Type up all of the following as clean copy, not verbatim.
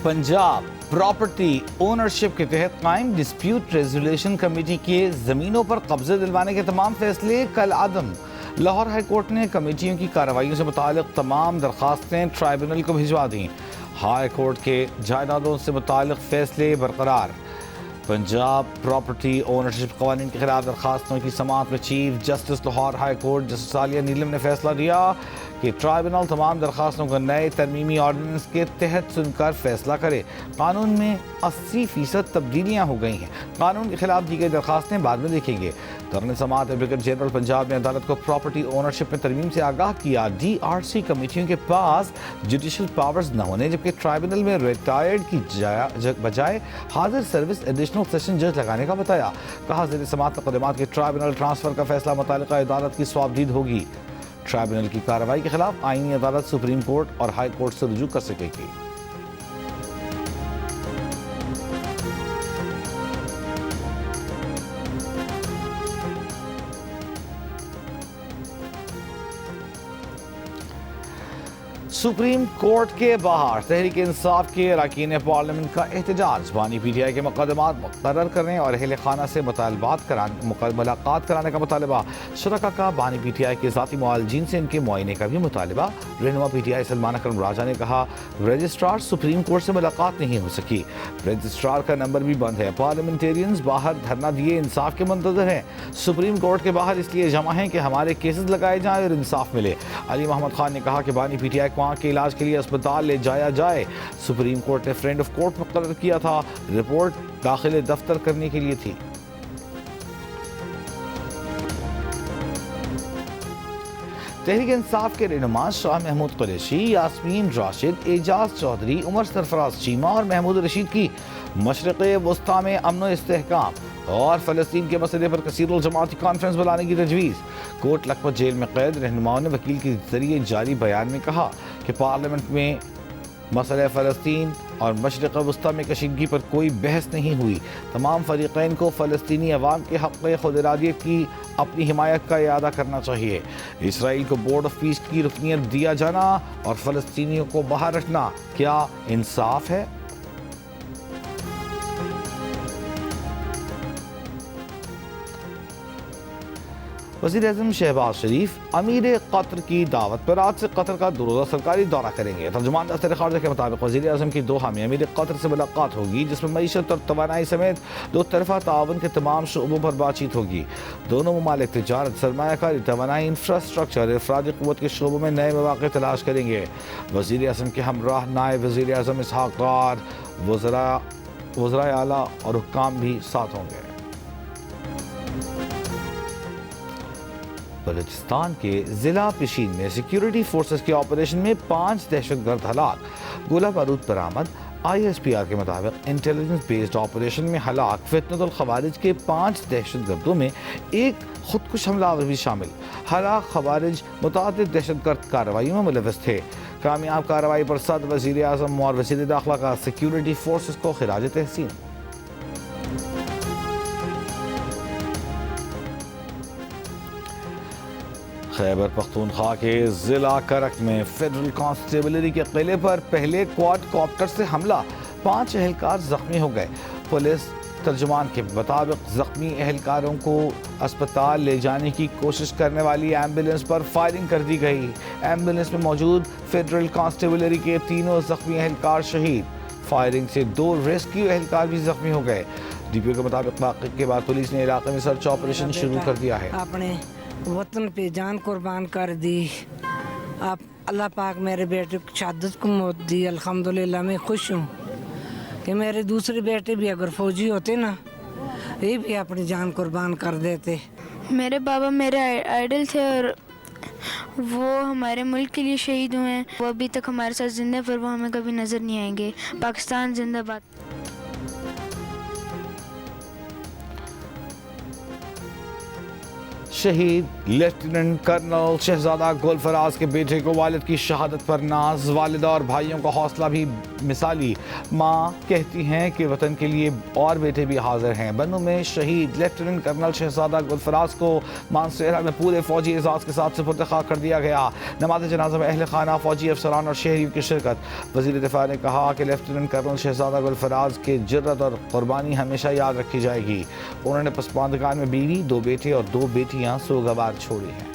Punjab property ownership के तहत कायम डिस्प्यूट रेजोल्यूशन कमेटी के ज़मीनों पर कब्जे दिलवाने के तमाम फैसले कल आदम। लाहौर हाई कोर्ट ने कमेटियों की कार्रवाइयों से मुतालिक तमाम दरख्वास्तें ट्राइब्यूनल को भिजवा दी। हाई कोर्ट के जायदादों से मुतालिक फैसले बरकरार। पंजाब प्रॉपर्टी ओनरशिप कवानीन के खिलाफ दरखास्तों की समाअत में chief justice Lahore high court justice Aliya Neelam ने फैसला दिया कि ट्राइब्यूनल तमाम दरखास्तों को नए तरमीमी ऑर्डिनेंस के तहत सुनकर फैसला करे। कानून में 80% तब्दीलियाँ हो गई हैं। कानून के खिलाफ दी गई दरखास्तें बाद में देखेंगे। दौरान समाअत एडवोकेट जनरल पंजाब ने अदालत को प्रॉपर्टी ओनरशिप में तरमीम से आगाह किया। DRC कमेटियों के पास जुडिशल पावर्स न होने जबकि ट्राइब्यूनल में रिटायर्ड की बजाय हाजिर सर्विस एडिशनल सेशन जज लगाने का बताया। कहा ज़ेर समाअत मुक़दमात के ट्राइब्यूनल ट्रांसफर का फैसला मुतालिका अदालत की स्वाबदीद होगी। ट्राइब्यूनल की कार्रवाई के खिलाफ आईनी अदालत सुप्रीम कोर्ट और हाई कोर्ट से रुजू कर सकेगी। सुप्रीम कोर्ट के बाहर तहरीक इंसाफ के अरकान पार्लियामेंट का एहतजाज। बानी PTI के मुक़दमात मुक़र्रर करने और अहल खाना से मुलाकात कराने का मुतालबा। शुरका का बानी PTI के ज़ाती मुआलजीन से इनके मुआयने का भी मुतालबा। रहनुमा PTI सलमान अकरम राजा ने कहा रजिस्ट्रार सुप्रीम कोर्ट से मुलाकात नहीं हो सकी। रजिस्ट्रार का नंबर भी बंद है। पार्लियामेंटेरियंस बाहर धरना दिए इंसाफ के मंतज़र हैं। सुप्रीम कोर्ट के बाहर इसलिए जमा हैं कि हमारे केसेस लगाए जाएँ और इंसाफ मिले। अली मोहम्मद खान ने कहा कि बानी PTI को के इलाज के लिए अस्पताल ले जाया जाए। सुप्रीम कोर्ट ने फ्रेंड ऑफ कोर्ट मुकर्रर किया था। रिपोर्ट दाखिले दफ्तर करने के लिए थी। तहरीक इंसाफ के रहनुमा शाह महमूद कुरैशी, यास्मीन राशिद, एजाज चौधरी, उमर सरफराज चीमा और महमूद रशीद की मशरिक़ वस्ता में अमन व इस्तेहकाम और फ़लस्तीन के मसले पर कसीरुल जमाती कॉन्फ्रेंस बुलाने की तजवीज़। कोट लखपत जेल में कैद रहनुमाओं ने वकील के जरिए जारी बयान में कहा कि पार्लियामेंट में मसले फ़लस्तीन और मशरिक़ वस्ता में कशीदगी पर कोई बहस नहीं हुई। तमाम फ़रीक़ैन को फ़लस्तीनी अवाम के हक़ खुद इरादियत की अपनी हिमायत का इरादा करना चाहिए। इसराइल को बोर्ड ऑफ पीस की रुकनियत दिया जाना और फ़लस्तीनियों को बाहर रखना क्या इंसाफ है? वज़ीर-ए-आज़म शहबाज शरीफ अमीर कतर की दावत पर आज से कतर का दो-रोज़ा सरकारी दौरा करेंगे। तर्जुमान दफ्तर ख़ारजा के मुताबिक वज़ीर-ए-आज़म की दोहा में अमीर कतर से मुलाकात होगी जिसमें मईशत और तवानाई समेत दो तरफ़ा ताउन के तमाम शोबों पर बातचीत होगी। दोनों ममालिक तिजारत, सरमायाकारी, तवानाई, इंफ्रास्ट्रक्चर, अफरादी क़ुव्वत के शोबों में नए मौक़े तलाश करेंगे। वज़ीर-ए-आज़म के हमराह नायब वज़ीर-ए-आज़म इसहाक़ डार, वज़राए आला और हुक्काम भी साथ होंगे। बलूचिस्तान के ज़िला पिशीन में सिक्योरिटी फोर्सेस के ऑपरेशन में 5 दहशतगर्द हलाक। गोला बारूद बरामद। ISPR के मुताबिक इंटेलिजेंस बेस्ड ऑपरेशन में हलाक फितनतुल खवारिज के 5 दहशतगर्दों में एक खुदकुश हमलावर भी शामिल। हलाक खवारिज मुतअद्दिद दहशतगर्द कार्रवाइयों में मुलव्वस थे। कामयाब कार्रवाई पर सदर वज़ीर-ए-आज़म और वज़ीर दाखिला का सिक्योरिटी फोर्सेस को खिराज तहसीन। खैबर पख्तूनख्वा के ज़िला करक में फेडरल कांस्टेबलरी के किले पर पहले क्वाड कॉप्टर से हमला। 5 एहलकार जख्मी हो गए। पुलिस तर्जुमान के मुताबिक जख्मी एहलकारों को अस्पताल ले जाने की कोशिश करने वाली एम्बुलेंस पर फायरिंग कर दी गई। एम्बुलेंस में मौजूद फेडरल कांस्टेबलरी के तीनों जख्मी एहलकार शहीद। फायरिंग से 2 रेस्क्यू एहलकार भी जख्मी हो गए। DPO के मुताबिक वाक़े के बाद पुलिस ने इलाके में सर्च ऑपरेशन शुरू कर दिया है। वतन पे जान कुर्बान कर दी। आप अल्लाह पाक मेरे बेटे की शहादत को मौत दी। अल्हम्दुलिल्लाह मैं खुश हूँ कि मेरे दूसरे बेटे भी अगर फौजी होते ना ये भी अपनी जान कुर्बान कर देते। मेरे बाबा मेरे आइडल थे और वो हमारे मुल्क के लिए शहीद हुए हैं। वो अभी तक हमारे साथ जिंदा, पर वो हमें कभी नज़र नहीं आएंगे। पाकिस्तान जिंदाबाद। शहीद लेफ्टिनेंट कर्नल शहजादा गुल फराज के बेटे को वालिद की शहादत पर नाज, वालिदा और भाइयों का हौसला भी मिसाली। माँ कहती हैं कि वतन के लिए और बेटे भी हाजिर हैं। बन्नू में शहीद लेफ्टिनेंट कर्नल शहजादा गुल फराज को मानसहरा में पूरे फौजी एजाज के साथ सुपुर्द खाक कर दिया गया। नमाज जनाजा में अहल खाना, फौजी अफसरान और शहरियों की शिरकत। वज़ीर दिफा ने कहा कि लेफ्टिनेंट कर्नल शहजादा गुल फराज के जुर्रत और कुर्बानी हमेशा याद रखी जाएगी। उन्होंने पसमानदगान में बीवी, 2 बेटे और 2 बेटियां सोगवार छोड़ी हैं।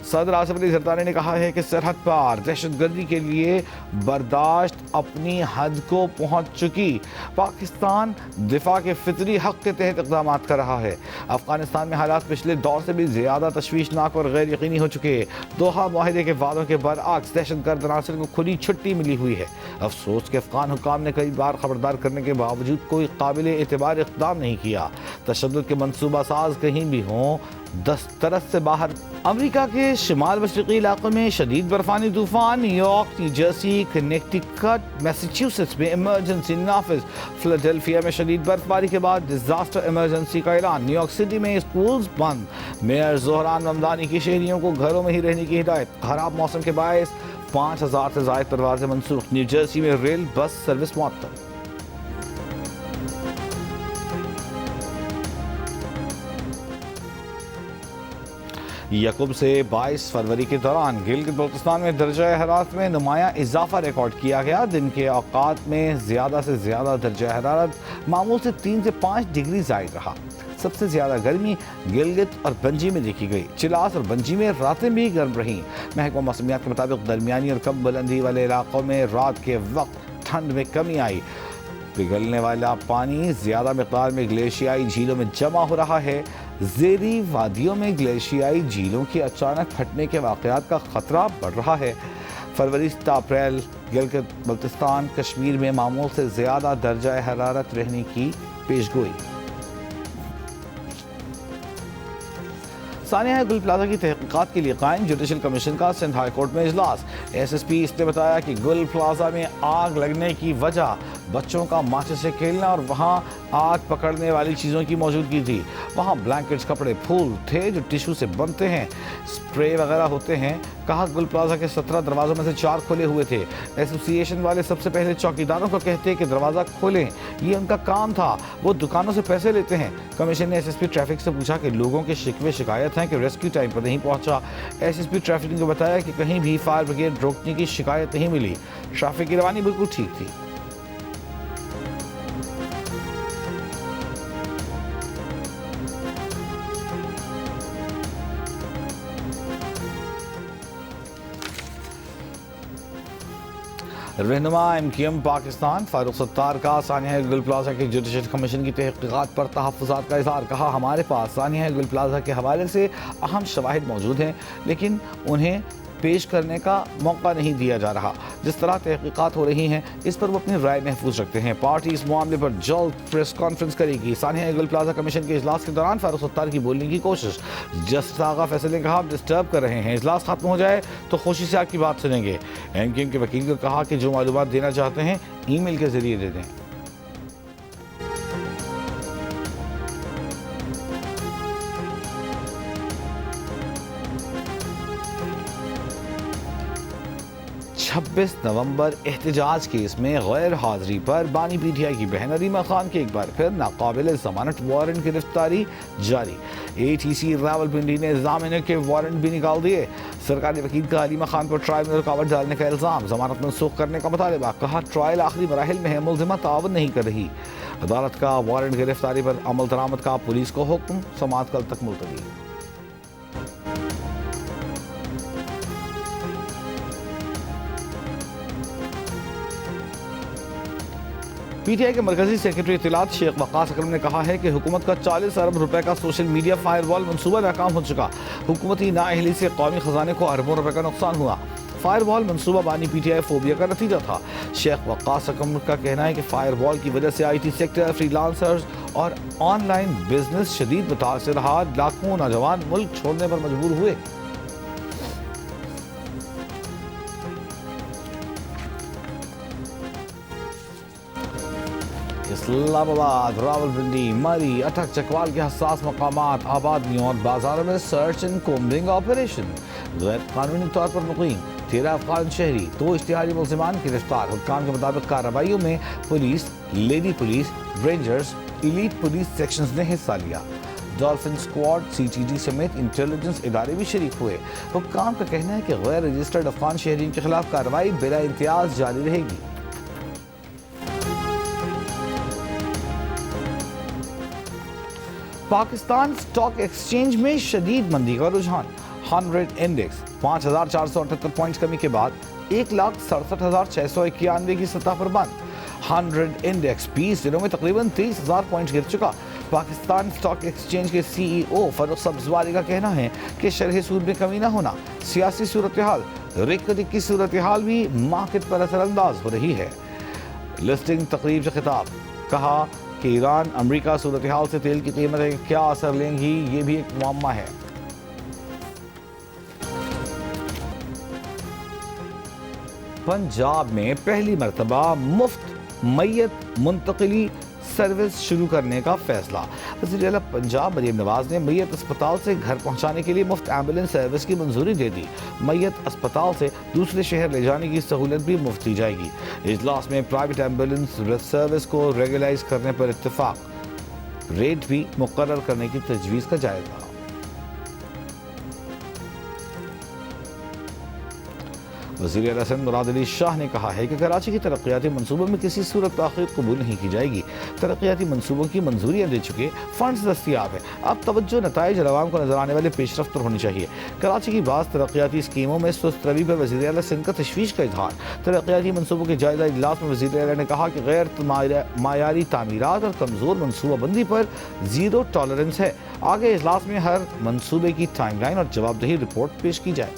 सदर आसिफ अली जरदारी ने कहा है कि सरहद पार दहशतगर्दी के लिए बर्दाश्त अपनी हद को पहुंच चुकी। पाकिस्तान दिफा के फितरी हक के तहत इक़दाम कर रहा है। अफगानिस्तान में हालात पिछले दौर से भी ज़्यादा तशवीशनाक और गैर यकीनी हो चुके। दोहा माहिदे के वादों के बरअक्स दहशतगर्द अनासर को खुली छुट्टी मिली हुई है। अफसोस के अफगान हुकाम ने कई बार खबरदार करने के बावजूद कोई काबिल एतबार इक़दाम नहीं किया। तशद्दुद के मनसूबा साज कहीं भी हों, दस्तरस से बाहर। अमेरिका के शिमाल मशरक़ी इलाक़ों में शदीद बर्फानी तूफ़ान। New York, new Jersey, Connecticut, Massachusetts में इमरजेंसी नाफिज। फिलाडेल्फिया में शदीद बर्फबारी के बाद डिजास्टर इमरजेंसी का ऐलान। न्यूयॉर्क सिटी में स्कूल्स बंद। मेयर ज़ोहरान ममदानी की शहरियों को घरों में ही रहने की हिदायत। खराब मौसम के बायस 5000 से ज़ायद परवाज़ें मनसूख। न्यू जर्सी में रेल बस सर्विस मुअत्तल। यकूब से 22 फरवरी के दौरान गिलगित बल्तिस्तान में दर्जा हरारत में नुमाया इजाफा रिकॉर्ड किया गया। दिन के औकात में ज़्यादा से ज़्यादा दर्जा हरारत मामूल से 3 से 5 डिग्री ज़ायद रहा। सबसे ज़्यादा गर्मी गिलगित और बंजी में देखी गई। चिलास और बंजी में रातें भी गर्म रहीं। महकमा मौसमियात के मुताबिक दरमियानी और कम बुलंदी वाले इलाकों में रात के वक्त ठंड में कमी आई। पिघलने वाला पानी ज़्यादा मिक़दार में ग्लेशियाई झीलों में जमा हो रहा है। ज़ेरी वादियों में ग्लेशियाई झीलों के अचानक फटने के वाक़यात का ख़तरा बढ़ रहा है। फरवरी से अप्रैल गिलगित बल्तिस्तान कश्मीर में मामूल से ज़्यादा दर्जा हरारत रहने की पेशगोई। सानिया गुल प्लाजा की तहकीकात के लिए कायम जुडिशल कमीशन का सिंध हाई कोर्ट में इजलास। SSP इसने बताया कि गुल प्लाजा में आग लगने की वजह बच्चों का माचिस से खेलना और वहां आग पकड़ने वाली चीज़ों की मौजूदगी थी। वहां ब्लैंकेट्स, कपड़े, फूल थे जो टिश्यू से बनते हैं, स्प्रे वगैरह होते हैं। कहा गुल प्लाजा के 17 दरवाज़ों में से 4 खुले हुए थे। एसोसिएशन वाले सबसे पहले चौकीदारों को कहते हैं कि दरवाज़ा खोलें, ये उनका काम था। वो दुकानों से पैसे लेते हैं। कमीशन ने SSP ट्रैफिक से पूछा कि लोगों के शिकवे शिकायत हैं कि रेस्क्यू टाइम पर नहीं पहुंचा। SSP ट्रैफिक ने बताया कि कहीं भी फायर ब्रिगेड रोकने की शिकायत नहीं मिली। ट्रैफिक की रवानी बिल्कुल ठीक थी। रहनुमा MQM पाकिस्तान फारूक सत्तार का सानिया गुल प्लाजा के जुडिशल कमीशन की तहकीकात पर तहफ़्फ़ुज़ात का इज़हार। कहा हमारे पास सानिया गुल प्लाजा के हवाले से अहम शवाहिद मौजूद हैं, लेकिन उन्हें पेश करने का मौका नहीं दिया जा रहा। जिस तरह तहकीकात हो रही हैं इस पर वो अपनी राय महफूज रखते हैं। पार्टी इस मामले पर जल्द प्रेस कॉन्फ्रेंस करेगी। सानिया गुल प्लाजा कमीशन के इजलास के दौरान फारूक सत्तार की बोलने की कोशिश। जस्टिस आगा फैसल ने कहा डिस्टर्ब कर रहे हैं, इजलास खत्म हो जाए तो खुशी से आपकी बात सुनेंगे। MQM के वकील को कहा कि जो मालूमात देना चाहते हैं ईमेल के जरिए दे दें। छब्बीस नवंबर एहतजाज केस में गैर हाजिरी पर बानी PTI की बहन अरीमा खान की एक बार फिर नाकाबिल जमानत वारंट गिरफ्तारी जारी। ATC रावलपिंडी ने जामिन के वारंट भी निकाल दिए। सरकारी वकील का अरीमा खान पर ट्रायल में रुकावट डालने का इल्ज़ाम, जमानत मनसूख करने का मुतालबा। कहा ट्रायल आखिरी मराहिल में है, मुलजिमा तावन नहीं कर रही। अदालत का वारंट गिरफ्तारी पर अमल दरामद का पुलिस को हुक्म, समाअत कल तक मुलतवी। PTI के मरकजी सेक्रेटरी इत्तलात शेख वक़ास अकरम ने कहा है कि हुकूमत का 40 अरब रुपए का सोशल मीडिया फायरवॉल मनसूबा नाकाम हो चुका। हुकूमती नाअहली से कौमी खजाने को अरबों रुपए का नुकसान हुआ। फायरवॉल मनसूबा बानी PTI फोबिया का नतीजा था। शेख वक़ास अकरम का कहना है कि फायरवॉल की वजह से IT सेक्टर, फ्रीलांसर्स और ऑनलाइन बिजनेस शदीद मुतासर रहा। लाखों नौजवान मुल्क छोड़ने पर मजबूर हुए। اسلام آباد، راولپنڈی، مری، اٹک چکوال کے حساس مقامات، آبادیوں اور بازاروں میں سرچ اینڈ کومبنگ آپریشن۔ غیر قانونی طور پر مقیم 13 افغان شہری، 2 اشتہاری ملزمان گرفتار۔ حکام کے مطابق کارروائیوں میں police, lady police, rangers, elite police sections نے حصہ لیا۔ Dolphin squad, C T D سمیت انٹیلیجنس ادارے بھی شریک ہوئے۔ حکام کا کہنا ہے کہ غیر رجسٹرڈ افغان شہریوں کے خلاف کارروائی بلا امتیاز جاری رہے گی۔ پاکستان اسٹاک ایکسچینج میں شدید مندی کا رجحان۔ 100 انڈیکس 5478 پوائنٹس کمی کے بعد 1,67,691 کی سطح پر بند۔ 100 انڈیکس 20 دنوں میں تقریباً 30,000 پوائنٹس گر چکا۔ پاکستان اسٹاک ایکسچینج کے سی ای او فاروق سبزواری کا کہنا ہے کہ شرح سود میں کمی نہ ہونا، سیاسی صورتحال، ریکٹ کی صورتحال بھی مارکیٹ پر اثر انداز ہو رہی ہے۔ لسٹنگ تقریب سے خطاب، کہا کہ ایران امریکہ صورتحال سے تیل کی قیمتیں کیا اثر لیں گی، یہ بھی ایک معمہ ہے۔ پنجاب میں پہلی مرتبہ مفت میت منتقلی سروس شروع کرنے کا فیصلہ۔ وزیر اعلیٰ پنجاب مریم نواز نے میت اسپتال سے گھر پہنچانے کے لیے مفت ایمبولینس سروس کی منظوری دے دی۔ میت اسپتال سے دوسرے شہر لے جانے کی سہولت بھی مفت دی جائے گی۔ اجلاس میں پرائیویٹ ایمبولینس سروس کو ریگولائز کرنے پر اتفاق، ریٹ بھی مقرر کرنے کی تجویز کا جائزہ۔ وزیر اعلیٰ سندھ مراد علی شاہ نے کہا ہے کہ کراچی کے ترقیاتی منصوبوں میں کسی صورت تاخیر قبول نہیں کی جائے گی۔ ترقیاتی منصوبوں کی منظوریاں دے چکے، فنڈز دستیاب ہیں، اب توجہ نتائج اور عوام کو نظر آنے والے پیش رفت پر ہونی چاہیے۔ کراچی کی بعض ترقیاتی اسکیموں میں سست روی پر وزیر اعلیٰ سندھ کا تشویش کا اظہار۔ ترقیاتی منصوبوں کے جائزہ اجلاس میں وزیر اعلیٰ نے کہا کہ غیر معیاری تعمیرات اور کمزور منصوبہ بندی پر زیرو ٹالرنس ہے۔ آگے اجلاس میں ہر منصوبے کی ٹائم لائن اور جواب دہی رپورٹ پیش کی جائے۔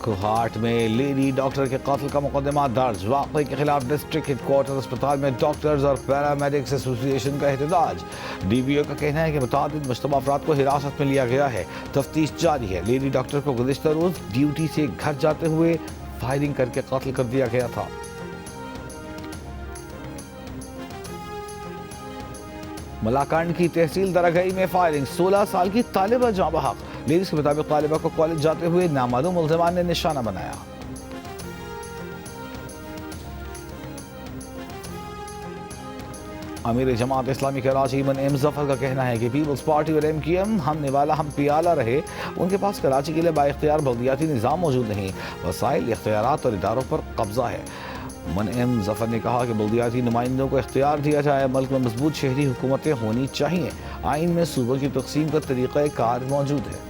کوہاٹ میں لیڈی ڈاکٹر کے قتل کا مقدمہ درج، واقعے کے خلاف ڈسٹرکٹ ہیڈ کوارٹر اسپتال میں ڈاکٹرز اور پیرامیڈکس ایسوسی ایشن کا احتجاج۔ ڈی بی او کا کہنا ہے کہ متعدد مشتبہ افراد کو حراست میں لیا گیا ہے، تفتیش جاری ہے۔ لیڈی ڈاکٹر کو گزشتہ روز ڈیوٹی سے گھر جاتے ہوئے فائرنگ کر کے قتل کر دیا گیا تھا۔ ملاکنڈ کی تحصیل درگئی میں فائرنگ، 16 سال کی طالبہ جاں بحق۔ لیڈیز کے مطابق طالبہ کو کالج جاتے ہوئے نامعلوم ملزمان نے نشانہ بنایا۔ امیر جماعت اسلامی کراچی منعم ظفر کا کہنا ہے کہ پیپلز پارٹی اور ایم کیو ایم ہم نوالا ہم پیالہ رہے، ان کے پاس کراچی کے لیے با اختیار بلدیاتی نظام موجود نہیں، وسائل، اختیارات اور اداروں پر قبضہ ہے۔ منعم ظفر نے کہا کہ بلدیاتی نمائندوں کو اختیار دیا جائے، ملک میں مضبوط شہری حکومتیں ہونی چاہیے، آئین میں صوبوں کی تقسیم کا طریقہ کار موجود ہے۔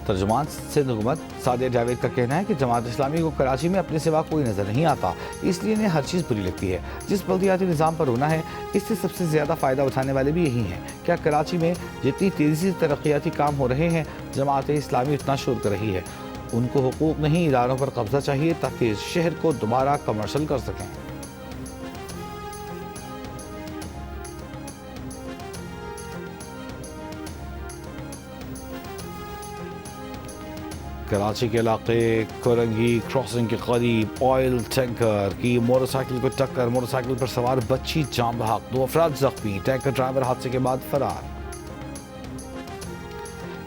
ترجمان سندھ حکومت سعدیہ جاوید کا کہنا ہے کہ جماعت اسلامی کو کراچی میں اپنے سوا کوئی نظر نہیں آتا، اس لیے انہیں ہر چیز بری لگتی ہے۔ جس بلدیاتی نظام پر ہونا ہے، اس سے سب سے زیادہ فائدہ اٹھانے والے بھی یہی ہیں۔ کیا کراچی میں جتنی تیزی سے ترقیاتی کام ہو رہے ہیں، جماعت اسلامی اتنا شور کر رہی ہے؟ ان کو حقوق نہیں، اداروں پر قبضہ چاہیے تاکہ اس شہر کو دوبارہ کمرشل کر سکیں۔ کراچی کے علاقے کورنگی کراسنگ کے قریب آئل ٹینکر کی موٹر سائیکل کو ٹکر، موٹر سائیکل پر سوار بچی جاں بحق، 2 افراد زخمی، ٹینکر ڈرائیور حادثے کے بعد فرار۔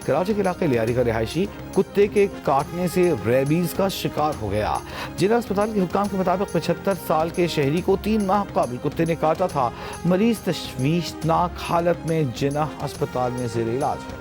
کراچی کے علاقے لیاری کا رہائشی کتے کے کاٹنے سے ریبیز کا شکار ہو گیا۔ ضلع اسپتال کے حکام کے مطابق 75 سال کے شہری کو 3 ماہ قبل کتے نے کاٹا تھا۔ مریض تشویشناک حالت میں جناح اسپتال میں زیر علاج ہے۔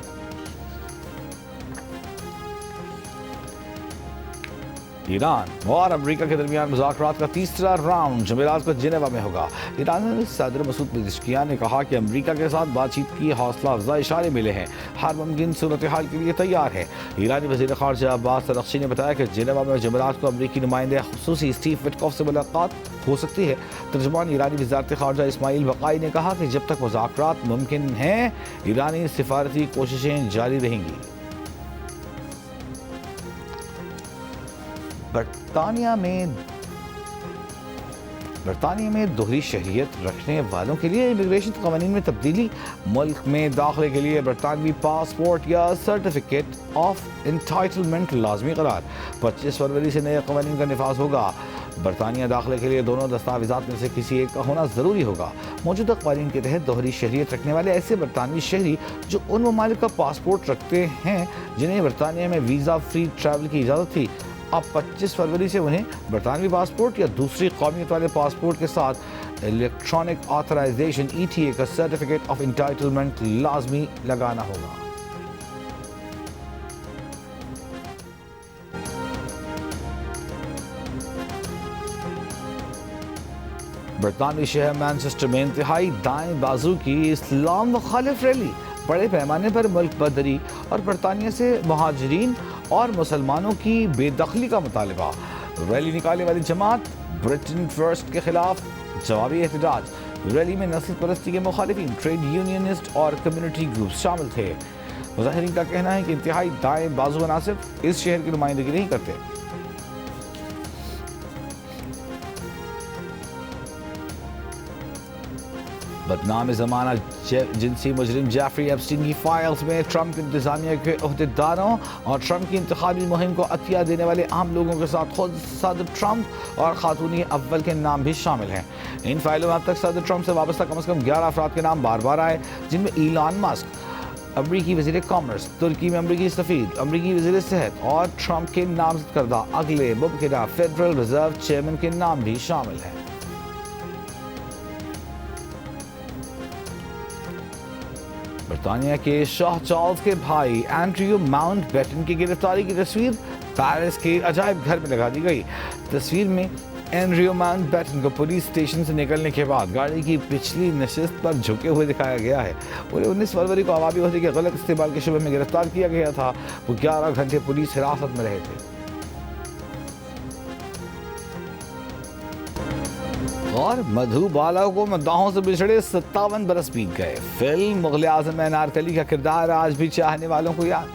ایران اور امریکہ کے درمیان مذاکرات کا تیسرا راؤنڈ جمعرات کو جنیوا میں ہوگا۔ ایرانی صدر مسعود پزشکیان نے کہا کہ امریکہ کے ساتھ بات چیت کی حوصلہ افزا اشارے ملے ہیں، ہر ممکن صورتحال کے لیے تیار ہے۔ ایرانی وزیر خارجہ عباس ارغچی نے بتایا کہ جنیوا میں جمعرات کو امریکی نمائندے خصوصی اسٹیو وٹکوف سے ملاقات ہو سکتی ہے۔ ترجمان ایرانی وزارت خارجہ اسماعیل بقائی نے کہا کہ جب تک مذاکرات ممکن ہیں، ایرانی سفارتی کوششیں جاری رہیں گی۔ برطانیہ میں برطانیہ میں دوہری شہریت رکھنے والوں کے لیے امیگریشن قوانین میں تبدیلی، ملک میں داخلے کے لیے برطانوی پاسپورٹ یا سرٹیفکیٹ آف انٹائٹلمنٹ لازمی قرار۔ 25 فروری سے نئے قوانین کا نفاذ ہوگا۔ برطانیہ داخلے کے لیے دونوں دستاویزات میں سے کسی ایک کا ہونا ضروری ہوگا۔ موجودہ قوانین کے تحت دوہری شہریت رکھنے والے ایسے برطانوی شہری جو ان ممالک کا پاسپورٹ رکھتے ہیں جنہیں برطانیہ میں ویزا فری ٹریول کی اجازت تھی، اب 25 فروری سے انہیں برطانوی پاسپورٹ یا دوسری قومیت والے پاسپورٹ کے ساتھ الیکٹرانک آتھرائزیشن ETA کا سرٹیفکیٹ آف انٹائٹلمنٹ لازمی لگانا ہوگا۔ برطانوی شہر مانچسٹر میں انتہائی دائیں بازو کی اسلام مخالف ریلی، بڑے پیمانے پر ملک بدری اور برطانیہ سے مہاجرین اور مسلمانوں کی بے دخلی کا مطالبہ۔ ریلی نکالنے والی جماعت برٹن فرسٹ کے خلاف جوابی احتجاج۔ ریلی میں نسل پرستی کے مخالفین، ٹریڈ یونینسٹ اور کمیونٹی گروپس شامل تھے۔ مظاہرین کا کہنا ہے کہ انتہائی دائیں بازو عناصر اس شہر کی نمائندگی نہیں کرتے۔ بدنام زمانہ جنسی مجرم جیفری ایپسٹین کی فائلز میں ٹرمپ انتظامیہ کے عہدیداروں اور ٹرمپ کی انتخابی مہم کو عطیہ دینے والے عام لوگوں کے ساتھ خود صدر ٹرمپ اور خاتون اول کے نام بھی شامل ہیں۔ ان فائلوں میں اب تک صدر ٹرمپ سے وابستہ کم از کم 11 افراد کے نام بار بار آئے، جن میں ایلان مسک، امریکی وزیر کامرس، ترکی میں امریکی سفیر، امریکی وزیر صحت اور ٹرمپ کے نامزد کردہ اگلے ممکنہ فیڈرل ریزرو چیئرمین کے نام بھی شامل ہیں۔ برطانیہ کے شاہ چارلز کے بھائی اینڈریو ماؤنٹ بیٹن کی گرفتاری کی تصویر پیرس کے عجائب گھر میں لگا دی گئی۔ تصویر میں اینڈریو ماؤنٹ بیٹن کو پولیس اسٹیشن سے نکلنے کے بعد گاڑی کی پچھلی نشست پر جھکے ہوئے دکھایا گیا ہے۔ انہیں 19 فروری کو عوامی عہدے کے غلط استعمال کے شبے میں گرفتار کیا گیا تھا۔ وہ 11 گھنٹے پولیس حراست میں رہے تھے۔ اور مدھو بالا کو مداحوں سے بچھڑے 57 برس بیت گئے۔ فلم مغل اعظم میں انارکلی کا کردار آج بھی چاہنے والوں کو یاد۔